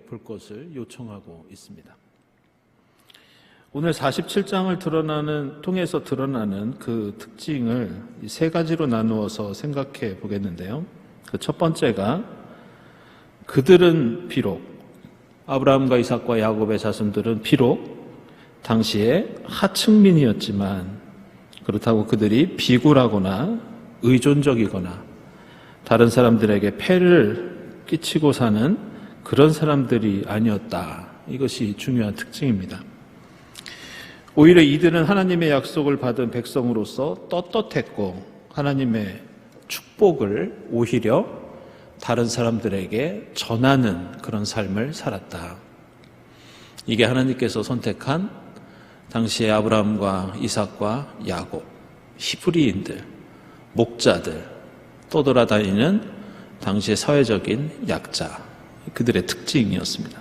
볼 것을 요청하고 있습니다. 오늘 47장을 통해서 드러나는 그 특징을 세 가지로 나누어서 생각해 보겠는데요. 그 첫 번째가 그들은 비록 아브라함과 이삭과 야곱의 자손들은 비록 당시에 하층민이었지만 그렇다고 그들이 비굴하거나 의존적이거나 다른 사람들에게 폐를 끼치고 사는 그런 사람들이 아니었다. 이것이 중요한 특징입니다. 오히려 이들은 하나님의 약속을 받은 백성으로서 떳떳했고 하나님의 축복을 오히려 다른 사람들에게 전하는 그런 삶을 살았다. 이게 하나님께서 선택한 당시의 아브라함과 이삭과 야곱, 히브리인들, 목자들, 떠돌아다니는 당시의 사회적인 약자, 그들의 특징이었습니다.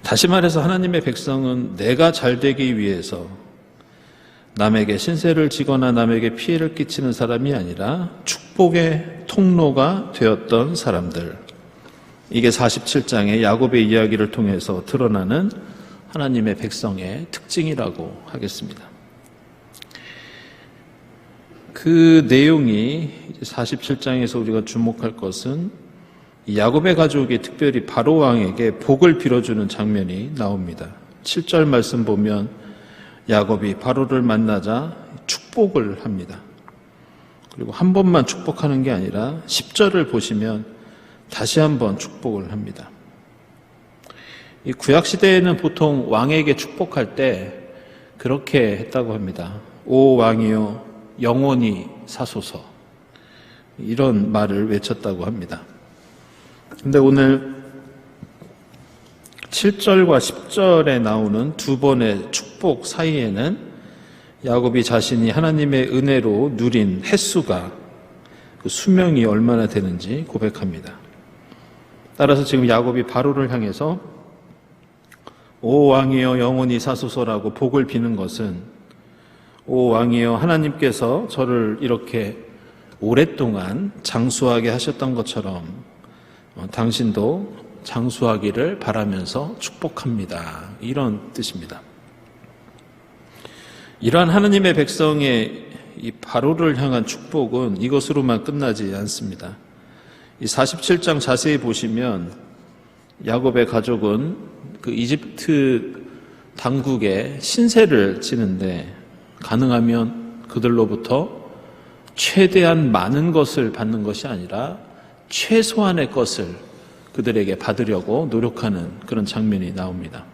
다시 말해서 하나님의 백성은 내가 잘되기 위해서 남에게 신세를 지거나 남에게 피해를 끼치는 사람이 아니라 축복의 통로가 되었던 사람들. 이게 47장의 야곱의 이야기를 통해서 드러나는 하나님의 백성의 특징이라고 하겠습니다. 그 내용이 47장에서 우리가 주목할 것은 야곱의 가족이 특별히 바로 왕에게 복을 빌어주는 장면이 나옵니다. 7절 말씀 보면 야곱이 바로를 만나자 축복을 합니다. 그리고 한 번만 축복하는 게 아니라 10절을 보시면 다시 한번 축복을 합니다. 이 구약시대에는 보통 왕에게 축복할 때 그렇게 했다고 합니다. 오 왕이여 영원히 사소서, 이런 말을 외쳤다고 합니다. 근데 오늘 7절과 10절에 나오는 두 번의 축복 사이에는 야곱이 자신이 하나님의 은혜로 누린 횟수가, 그 수명이 얼마나 되는지 고백합니다. 따라서 지금 야곱이 바로를 향해서 오 왕이여 영원히 사소서라고 복을 비는 것은, 오 왕이여 하나님께서 저를 이렇게 오랫동안 장수하게 하셨던 것처럼 당신도 장수하기를 바라면서 축복합니다. 이런 뜻입니다. 이러한 하나님의 백성의 이 바로를 향한 축복은 이것으로만 끝나지 않습니다. 이 47장 자세히 보시면 야곱의 가족은 그 이집트 당국에 신세를 지는데 가능하면 그들로부터 최대한 많은 것을 받는 것이 아니라 최소한의 것을 그들에게 받으려고 노력하는 그런 장면이 나옵니다.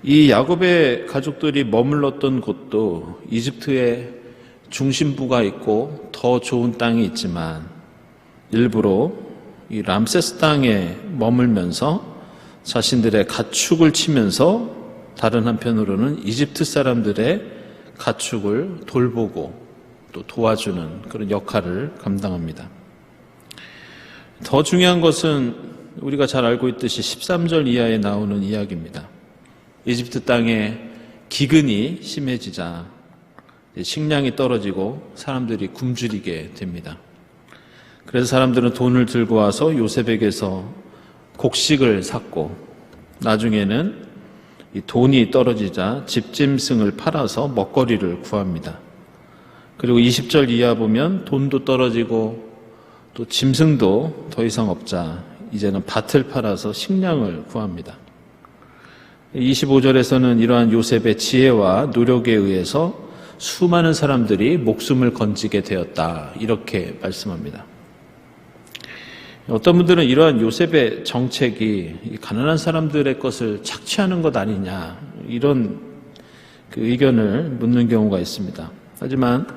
이 야곱의 가족들이 머물렀던 곳도 이집트의 중심부가 있고 더 좋은 땅이 있지만 일부러 이 람세스 땅에 머물면서 자신들의 가축을 치면서 다른 한편으로는 이집트 사람들의 가축을 돌보고 또 도와주는 그런 역할을 감당합니다. 더 중요한 것은 우리가 잘 알고 있듯이 13절 이하에 나오는 이야기입니다. 이집트 땅에 기근이 심해지자 식량이 떨어지고 사람들이 굶주리게 됩니다. 그래서 사람들은 돈을 들고 와서 요셉에게서 곡식을 샀고 나중에는 이 돈이 떨어지자 집짐승을 팔아서 먹거리를 구합니다. 그리고 20절 이하 보면 돈도 떨어지고 또 짐승도 더 이상 없자 이제는 밭을 팔아서 식량을 구합니다. 25절에서는 이러한 요셉의 지혜와 노력에 의해서 수많은 사람들이 목숨을 건지게 되었다, 이렇게 말씀합니다. 어떤 분들은 이러한 요셉의 정책이 가난한 사람들의 것을 착취하는 것 아니냐, 이런 그 의견을 묻는 경우가 있습니다. 하지만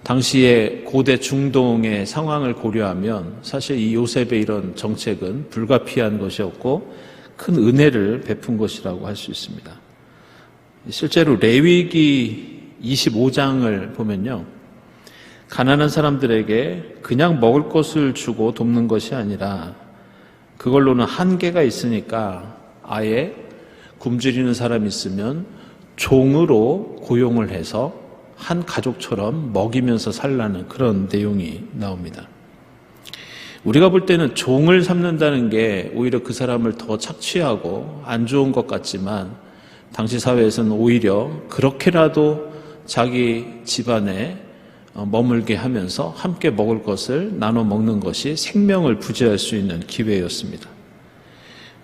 당시의 고대 중동의 상황을 고려하면 사실 이 요셉의 이런 정책은 불가피한 것이었고 큰 은혜를 베푼 것이라고 할 수 있습니다. 실제로 레위기 25장을 보면요, 가난한 사람들에게 그냥 먹을 것을 주고 돕는 것이 아니라 그걸로는 한계가 있으니까 아예 굶주리는 사람이 있으면 종으로 고용을 해서 한 가족처럼 먹이면서 살라는 그런 내용이 나옵니다. 우리가 볼 때는 종을 삼는다는 게 오히려 그 사람을 더 착취하고 안 좋은 것 같지만 당시 사회에서는 오히려 그렇게라도 자기 집안에 머물게 하면서 함께 먹을 것을 나눠 먹는 것이 생명을 부지할 수 있는 기회였습니다.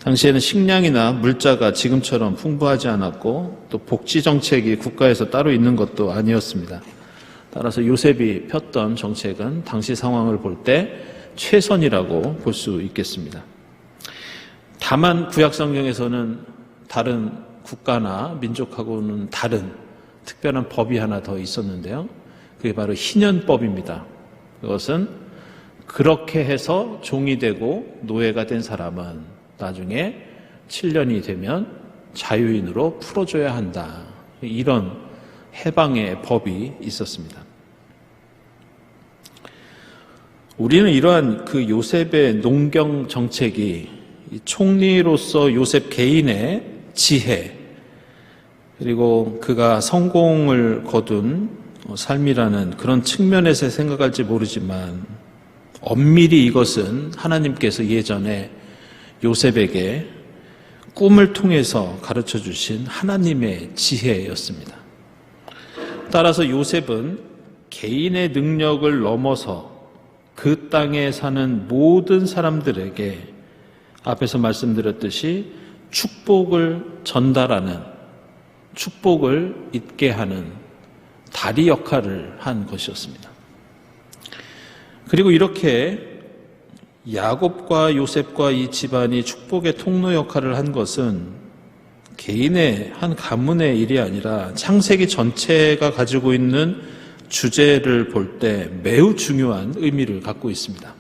당시에는 식량이나 물자가 지금처럼 풍부하지 않았고 또 복지 정책이 국가에서 따로 있는 것도 아니었습니다. 따라서 요셉이 폈던 정책은 당시 상황을 볼 때 최선이라고 볼 수 있겠습니다. 다만 구약 성경에서는 다른 국가나 민족하고는 다른 특별한 법이 하나 더 있었는데요. 그게 바로 희년법입니다. 그것은 그렇게 해서 종이 되고 노예가 된 사람은 나중에 7년이 되면 자유인으로 풀어줘야 한다. 이런 해방의 법이 있었습니다. 우리는 이러한 그 요셉의 농경 정책이 총리로서 요셉 개인의 지혜, 그리고 그가 성공을 거둔 삶이라는 그런 측면에서 생각할지 모르지만 엄밀히 이것은 하나님께서 예전에 요셉에게 꿈을 통해서 가르쳐 주신 하나님의 지혜였습니다. 따라서 요셉은 개인의 능력을 넘어서 그 땅에 사는 모든 사람들에게 앞에서 말씀드렸듯이 축복을 전달하는, 축복을 있게 하는 다리 역할을 한 것이었습니다. 그리고 이렇게 야곱과 요셉과 이 집안이 축복의 통로 역할을 한 것은 개인의 한 가문의 일이 아니라 창세기 전체가 가지고 있는 주제를 볼 때 매우 중요한 의미를 갖고 있습니다.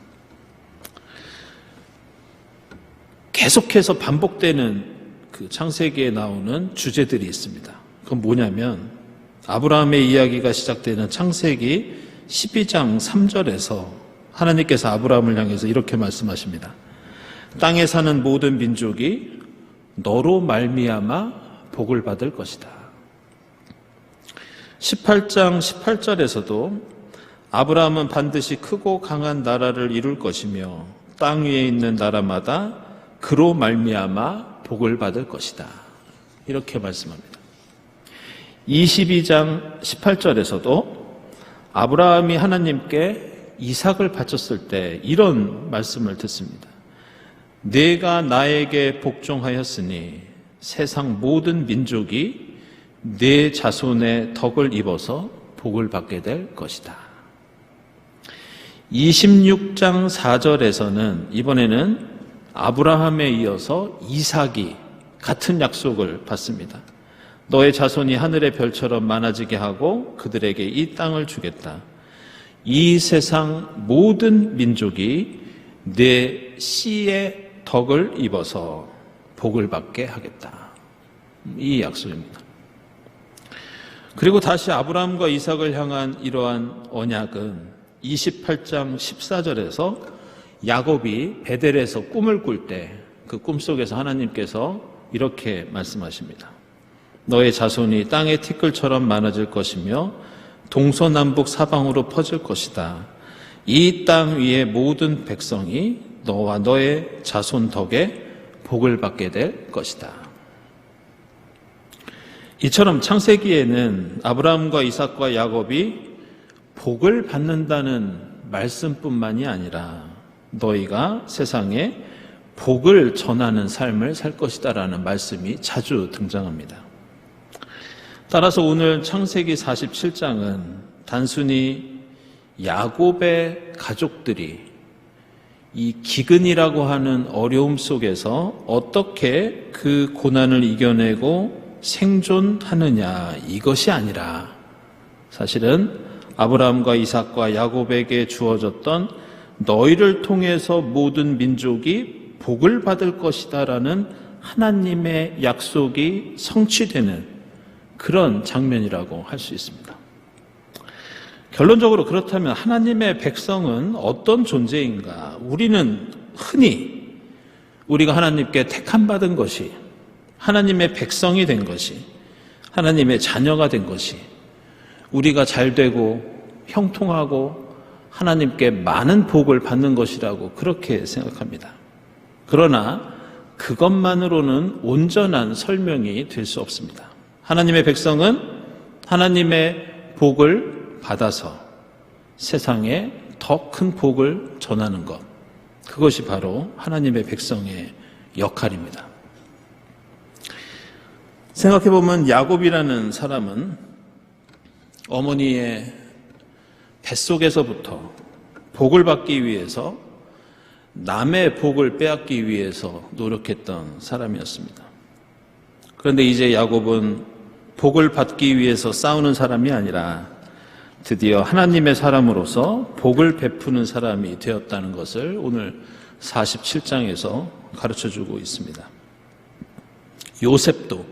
계속해서 반복되는 그 창세기에 나오는 주제들이 있습니다. 그건 뭐냐면 아브라함의 이야기가 시작되는 창세기 12장 3절에서 하나님께서 아브라함을 향해서 이렇게 말씀하십니다. 땅에 사는 모든 민족이 너로 말미암아 복을 받을 것이다. 18장 18절에서도 아브라함은 반드시 크고 강한 나라를 이룰 것이며 땅 위에 있는 나라마다 그로 말미암아 복을 받을 것이다. 이렇게 말씀합니다. 22장 18절에서도 아브라함이 하나님께 이삭을 바쳤을 때 이런 말씀을 듣습니다. 내가 나에게 복종하였으니 세상 모든 민족이 내 자손의 덕을 입어서 복을 받게 될 것이다. 26장 4절에서는 이번에는 아브라함에 이어서 이삭이 같은 약속을 받습니다. 너의 자손이 하늘의 별처럼 많아지게 하고 그들에게 이 땅을 주겠다. 이 세상 모든 민족이 내 씨의 덕을 입어서 복을 받게 하겠다. 이 약속입니다. 그리고 다시 아브라함과 이삭을 향한 이러한 언약은 28장 14절에서 야곱이 베델에서 꿈을 꿀 때 그 꿈속에서 하나님께서 이렇게 말씀하십니다. 너의 자손이 땅의 티끌처럼 많아질 것이며 동서남북 사방으로 퍼질 것이다. 이 땅 위의 모든 백성이 너와 너의 자손 덕에 복을 받게 될 것이다. 이처럼 창세기에는 아브라함과 이삭과 야곱이 복을 받는다는 말씀뿐만이 아니라 너희가 세상에 복을 전하는 삶을 살 것이다라는 말씀이 자주 등장합니다. 따라서 오늘 창세기 47장은 단순히 야곱의 가족들이 이 기근이라고 하는 어려움 속에서 어떻게 그 고난을 이겨내고 생존하느냐 이것이 아니라 사실은 아브라함과 이삭과 야곱에게 주어졌던 너희를 통해서 모든 민족이 복을 받을 것이다라는 하나님의 약속이 성취되는 그런 장면이라고 할 수 있습니다. 결론적으로 그렇다면 하나님의 백성은 어떤 존재인가? 우리는 흔히 우리가 하나님께 택함받은 것이, 하나님의 백성이 된 것이, 하나님의 자녀가 된 것이, 우리가 잘 되고 형통하고 하나님께 많은 복을 받는 것이라고 그렇게 생각합니다. 그러나 그것만으로는 온전한 설명이 될 수 없습니다. 하나님의 백성은 하나님의 복을 받아서 세상에 더 큰 복을 전하는 것, 그것이 바로 하나님의 백성의 역할입니다. 생각해보면 야곱이라는 사람은 어머니의 뱃속에서부터 복을 받기 위해서 남의 복을 빼앗기 위해서 노력했던 사람이었습니다. 그런데 이제 야곱은 복을 받기 위해서 싸우는 사람이 아니라 드디어 하나님의 사람으로서 복을 베푸는 사람이 되었다는 것을 오늘 47장에서 가르쳐주고 있습니다. 요셉도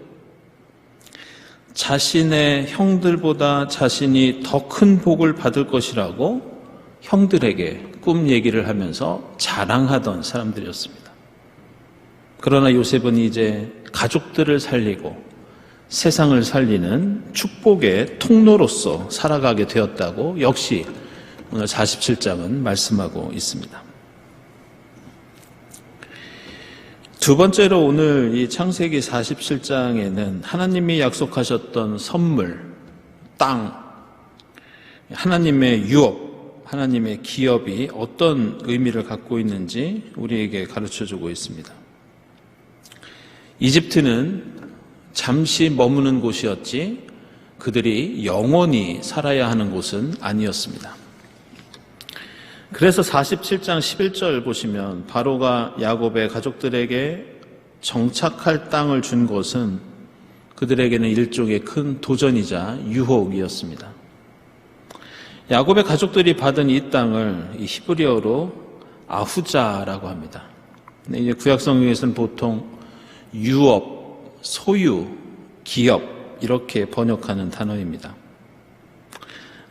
자신의 형들보다 자신이 더 큰 복을 받을 것이라고 형들에게 꿈 얘기를 하면서 자랑하던 사람들이었습니다. 그러나 요셉은 이제 가족들을 살리고 세상을 살리는 축복의 통로로서 살아가게 되었다고 역시 오늘 47장은 말씀하고 있습니다. 두 번째로 오늘 이 창세기 47장에는 하나님이 약속하셨던 선물, 땅, 하나님의 유업, 하나님의 기업이 어떤 의미를 갖고 있는지 우리에게 가르쳐주고 있습니다. 이집트는 잠시 머무는 곳이었지 그들이 영원히 살아야 하는 곳은 아니었습니다. 그래서 47장 11절 보시면 바로가 야곱의 가족들에게 정착할 땅을 준 것은 그들에게는 일종의 큰 도전이자 유혹이었습니다. 야곱의 가족들이 받은 이 땅을 히브리어로 아후자라고 합니다. 이제 구약 성경에서는 보통 유업, 소유, 기업 이렇게 번역하는 단어입니다.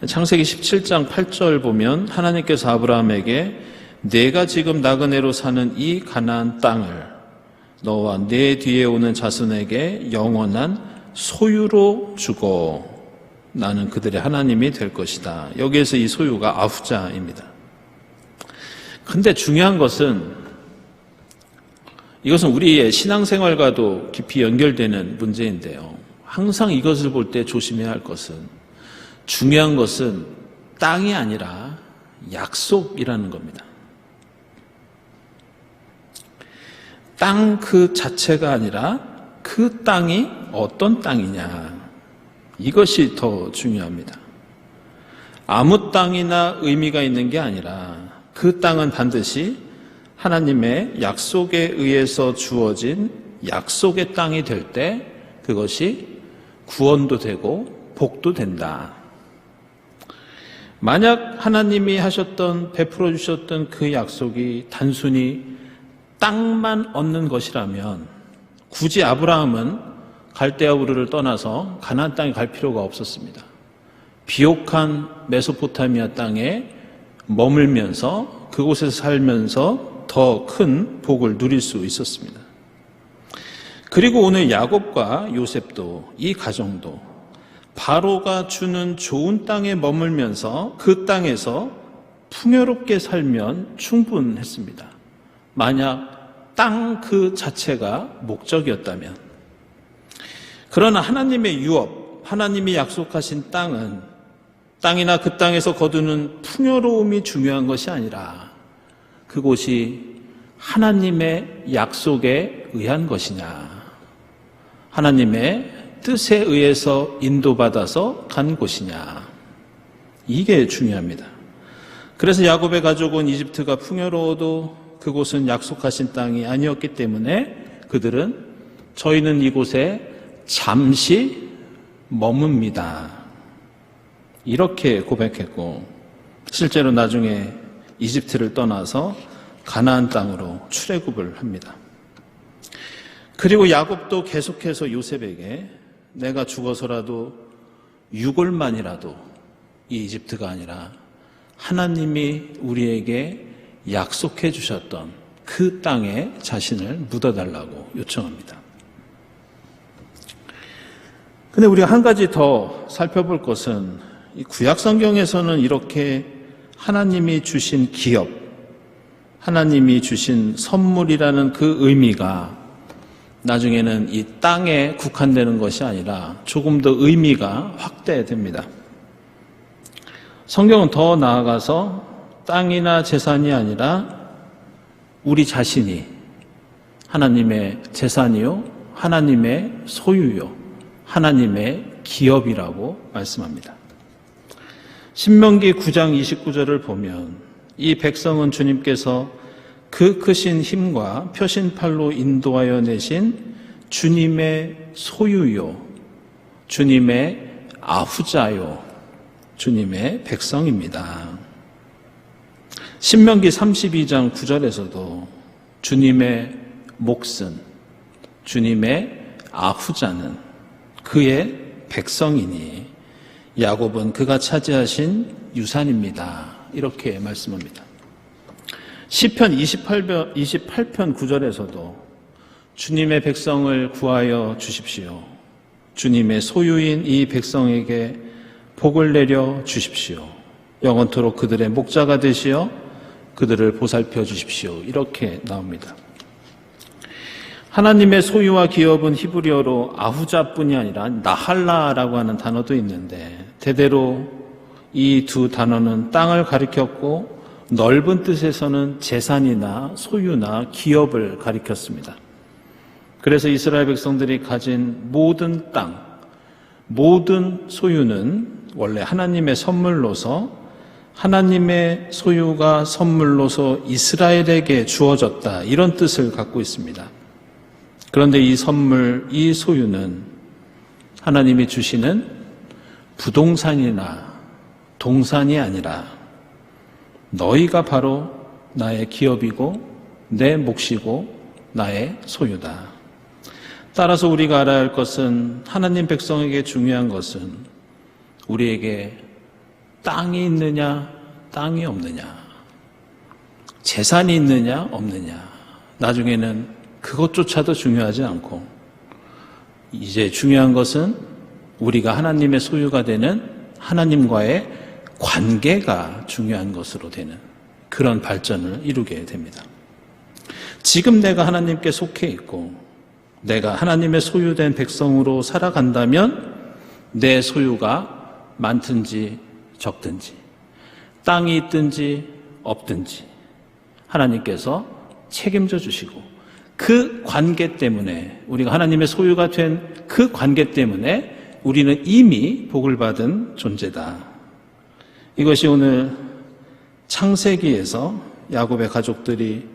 창세기 17장 8절 보면 하나님께서 아브라함에게 내가 지금 나그네로 사는 이 가나안 땅을 너와 내 뒤에 오는 자손에게 영원한 소유로 주고 나는 그들의 하나님이 될 것이다. 여기에서 이 소유가 아후자입니다. 근데 중요한 것은 이것은 우리의 신앙생활과도 깊이 연결되는 문제인데요. 항상 이것을 볼 때 조심해야 할 것은 중요한 것은 땅이 아니라 약속이라는 겁니다. 땅 그 자체가 아니라 그 땅이 어떤 땅이냐, 이것이 더 중요합니다. 아무 땅이나 의미가 있는 게 아니라 그 땅은 반드시 하나님의 약속에 의해서 주어진 약속의 땅이 될 때 그것이 구원도 되고 복도 된다. 만약 하나님이 하셨던, 베풀어 주셨던 그 약속이 단순히 땅만 얻는 것이라면 굳이 아브라함은 갈대아 우르를 떠나서 가나안 땅에 갈 필요가 없었습니다. 비옥한 메소포타미아 땅에 머물면서 그곳에서 살면서 더 큰 복을 누릴 수 있었습니다. 그리고 오늘 야곱과 요셉도, 이 가정도 바로가 주는 좋은 땅에 머물면서 그 땅에서 풍요롭게 살면 충분했습니다. 만약 땅 그 자체가 목적이었다면. 그러나 하나님의 유업, 하나님이 약속하신 땅은 땅이나 그 땅에서 거두는 풍요로움이 중요한 것이 아니라 그곳이 하나님의 약속에 의한 것이냐, 하나님의 뜻에 의해서 인도받아서 간 곳이냐, 이게 중요합니다. 그래서 야곱의 가족은 이집트가 풍요로워도 그곳은 약속하신 땅이 아니었기 때문에 그들은 저희는 이곳에 잠시 머뭅니다, 이렇게 고백했고, 실제로 나중에 이집트를 떠나서 가나안 땅으로 출애굽을 합니다. 그리고 야곱도 계속해서 요셉에게 내가 죽어서라도 6월만이라도 이 이집트가 아니라 하나님이 우리에게 약속해 주셨던 그 땅에 자신을 묻어달라고 요청합니다. 근데 우리가 한 가지 더 살펴볼 것은 이 구약 성경에서는 이렇게 하나님이 주신 기업, 하나님이 주신 선물이라는 그 의미가 나중에는 이 땅에 국한되는 것이 아니라 조금 더 의미가 확대됩니다. 성경은 더 나아가서 땅이나 재산이 아니라 우리 자신이 하나님의 재산이요, 하나님의 소유요, 하나님의 기업이라고 말씀합니다. 신명기 9장 29절을 보면 이 백성은 주님께서 그 크신 힘과 표신팔로 인도하여 내신 주님의 소유요, 주님의 아후자요, 주님의 백성입니다. 신명기 32장 9절에서도 주님의 몫은, 주님의 아후자는 그의 백성이니 야곱은 그가 차지하신 유산입니다. 이렇게 말씀합니다. 시편 28편 9절에서도 주님의 백성을 구하여 주십시오. 주님의 소유인 이 백성에게 복을 내려 주십시오. 영원토록 그들의 목자가 되시어 그들을 보살펴 주십시오. 이렇게 나옵니다. 하나님의 소유와 기업은 히브리어로 아후자뿐이 아니라 나할라라고 하는 단어도 있는데 대대로 이 두 단어는 땅을 가리켰고 넓은 뜻에서는 재산이나 소유나 기업을 가리켰습니다. 그래서 이스라엘 백성들이 가진 모든 땅, 모든 소유는 원래 하나님의 선물로서 하나님의 소유가 선물로서 이스라엘에게 주어졌다, 이런 뜻을 갖고 있습니다. 그런데 이 선물, 이 소유는 하나님이 주시는 부동산이나 동산이 아니라 너희가 바로 나의 기업이고 내 몫이고 나의 소유다. 따라서 우리가 알아야 할 것은, 하나님 백성에게 중요한 것은 우리에게 땅이 있느냐 땅이 없느냐, 재산이 있느냐 없느냐, 나중에는 그것조차도 중요하지 않고 이제 중요한 것은 우리가 하나님의 소유가 되는 하나님과의 관계가 중요한 것으로 되는 그런 발전을 이루게 됩니다. 지금 내가 하나님께 속해 있고 내가 하나님의 소유된 백성으로 살아간다면 내 소유가 많든지 적든지, 땅이 있든지 없든지 하나님께서 책임져 주시고, 그 관계 때문에, 우리가 하나님의 소유가 된 그 관계 때문에 우리는 이미 복을 받은 존재다. 이것이 오늘 창세기에서 야곱의 가족들이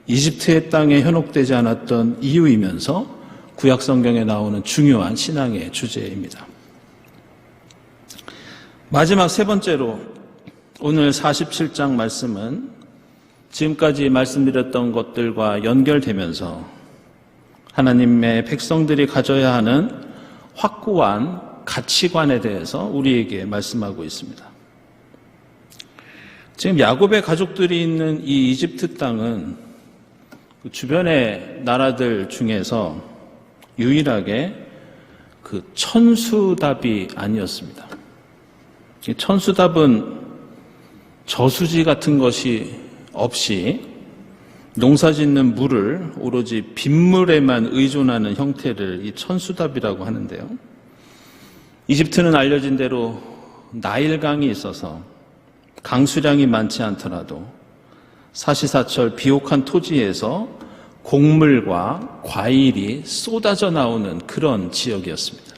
이집트의 땅에 현혹되지 않았던 이유이면서 구약 성경에 나오는 중요한 신앙의 주제입니다. 마지막 세 번째로 오늘 47장 말씀은 지금까지 말씀드렸던 것들과 연결되면서 하나님의 백성들이 가져야 하는 확고한 가치관에 대해서 우리에게 말씀하고 있습니다. 지금 야곱의 가족들이 있는 이 이집트 땅은 그 주변의 나라들 중에서 유일하게 그 천수답이 아니었습니다. 천수답은 저수지 같은 것이 없이 농사짓는 물을 오로지 빗물에만 의존하는 형태를 이 천수답이라고 하는데요. 이집트는 알려진 대로 나일강이 있어서 강수량이 많지 않더라도 사시사철 비옥한 토지에서 곡물과 과일이 쏟아져 나오는 그런 지역이었습니다.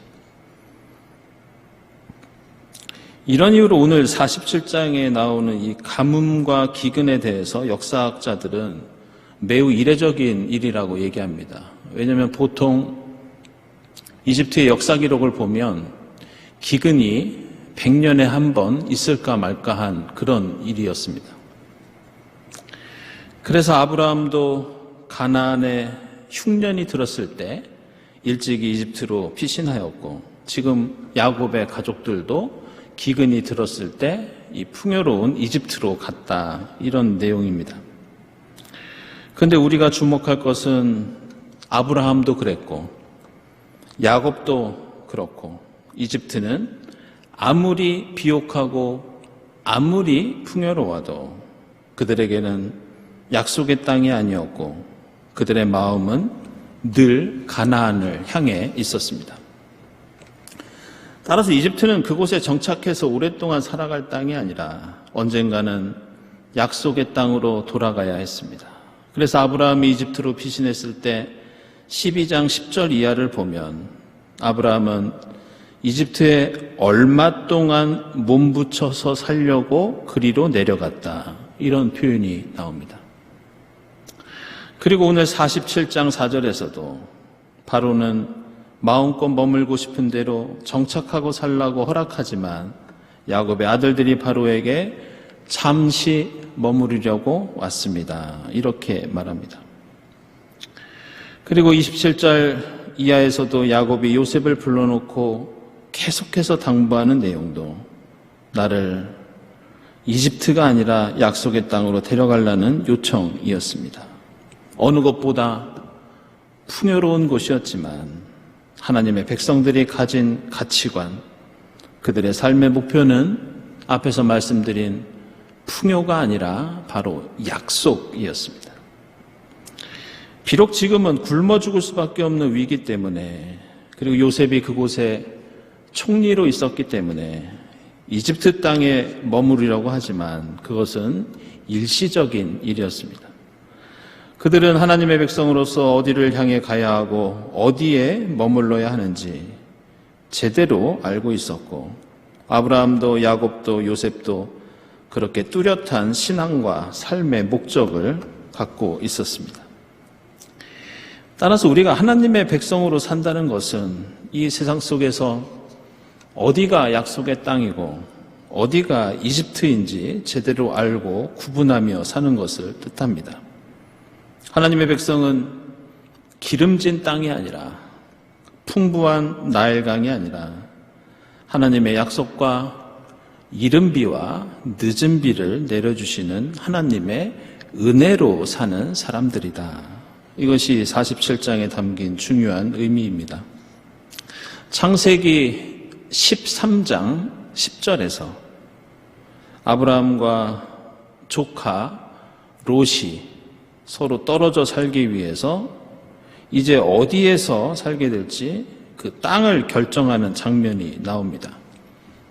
이런 이유로 오늘 47장에 나오는 이 가뭄과 기근에 대해서 역사학자들은 매우 이례적인 일이라고 얘기합니다. 왜냐하면 보통 이집트의 역사 기록을 보면 기근이 100년에 한 번 있을까 말까 한 그런 일이었습니다. 그래서 아브라함도 가나안에 흉년이 들었을 때 일찍이 이집트로 피신하였고, 지금 야곱의 가족들도 기근이 들었을 때 이 풍요로운 이집트로 갔다, 이런 내용입니다. 그런데 우리가 주목할 것은 아브라함도 그랬고 야곱도 그렇고 이집트는 아무리 비옥하고 아무리 풍요로워도 그들에게는 약속의 땅이 아니었고 그들의 마음은 늘 가나안을 향해 있었습니다. 따라서 이집트는 그곳에 정착해서 오랫동안 살아갈 땅이 아니라 언젠가는 약속의 땅으로 돌아가야 했습니다. 그래서 아브라함이 이집트로 피신했을 때 12장 10절 이하를 보면 아브라함은 이집트에 얼마 동안 몸붙여서 살려고 그리로 내려갔다. 이런 표현이 나옵니다. 그리고 오늘 47장 4절에서도 바로는 마음껏 머물고 싶은 대로 정착하고 살라고 허락하지만 야곱의 아들들이 바로에게 잠시 머무르려고 왔습니다. 이렇게 말합니다. 그리고 27절 이하에서도 야곱이 요셉을 불러놓고 계속해서 당부하는 내용도 나를 이집트가 아니라 약속의 땅으로 데려가려는 요청이었습니다. 어느 것보다 풍요로운 곳이었지만 하나님의 백성들이 가진 가치관, 그들의 삶의 목표는 앞에서 말씀드린 풍요가 아니라 바로 약속이었습니다. 비록 지금은 굶어 죽을 수밖에 없는 위기 때문에, 그리고 요셉이 그곳에 총리로 있었기 때문에 이집트 땅에 머무르려고 하지만 그것은 일시적인 일이었습니다. 그들은 하나님의 백성으로서 어디를 향해 가야 하고 어디에 머물러야 하는지 제대로 알고 있었고, 아브라함도 야곱도 요셉도 그렇게 뚜렷한 신앙과 삶의 목적을 갖고 있었습니다. 따라서 우리가 하나님의 백성으로 산다는 것은 이 세상 속에서 어디가 약속의 땅이고 어디가 이집트인지 제대로 알고 구분하며 사는 것을 뜻합니다. 하나님의 백성은 기름진 땅이 아니라, 풍부한 나일강이 아니라 하나님의 약속과 이른 비와 늦은 비를 내려주시는 하나님의 은혜로 사는 사람들이다. 이것이 47장에 담긴 중요한 의미입니다. 창세기 13장 10절에서 아브라함과 조카 롯이 서로 떨어져 살기 위해서 이제 어디에서 살게 될지 그 땅을 결정하는 장면이 나옵니다.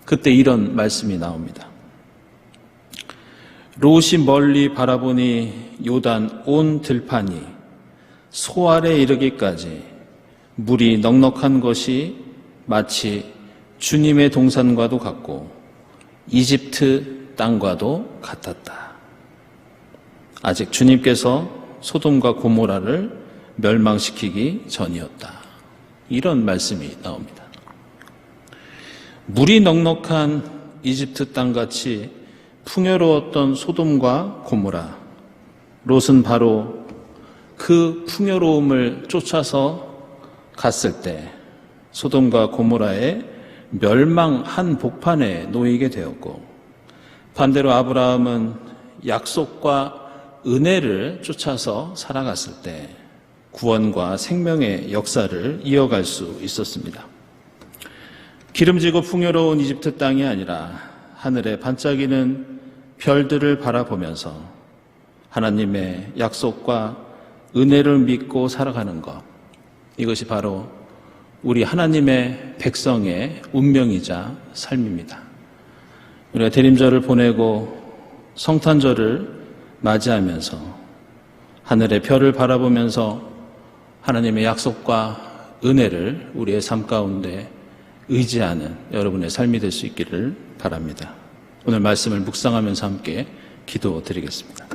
그때 이런 말씀이 나옵니다. 롯이 멀리 바라보니 요단 온 들판이 소알에 이르기까지 물이 넉넉한 것이 마치 주님의 동산과도 같고 이집트 땅과도 같았다. 아직 주님께서 소돔과 고모라를 멸망시키기 전이었다. 이런 말씀이 나옵니다. 물이 넉넉한 이집트 땅같이 풍요로웠던 소돔과 고모라, 롯은 바로 그 풍요로움을 쫓아서 갔을 때 소돔과 고모라의 멸망한 복판에 놓이게 되었고, 반대로 아브라함은 약속과 은혜를 쫓아서 살아갔을 때 구원과 생명의 역사를 이어갈 수 있었습니다. 기름지고 풍요로운 이집트 땅이 아니라 하늘에 반짝이는 별들을 바라보면서 하나님의 약속과 은혜를 믿고 살아가는 것, 이것이 바로 우리 하나님의 백성의 운명이자 삶입니다. 우리가 대림절을 보내고 성탄절을 맞이하면서 하늘의 별을 바라보면서 하나님의 약속과 은혜를 우리의 삶 가운데 의지하는 여러분의 삶이 될 수 있기를 바랍니다. 오늘 말씀을 묵상하면서 함께 기도드리겠습니다.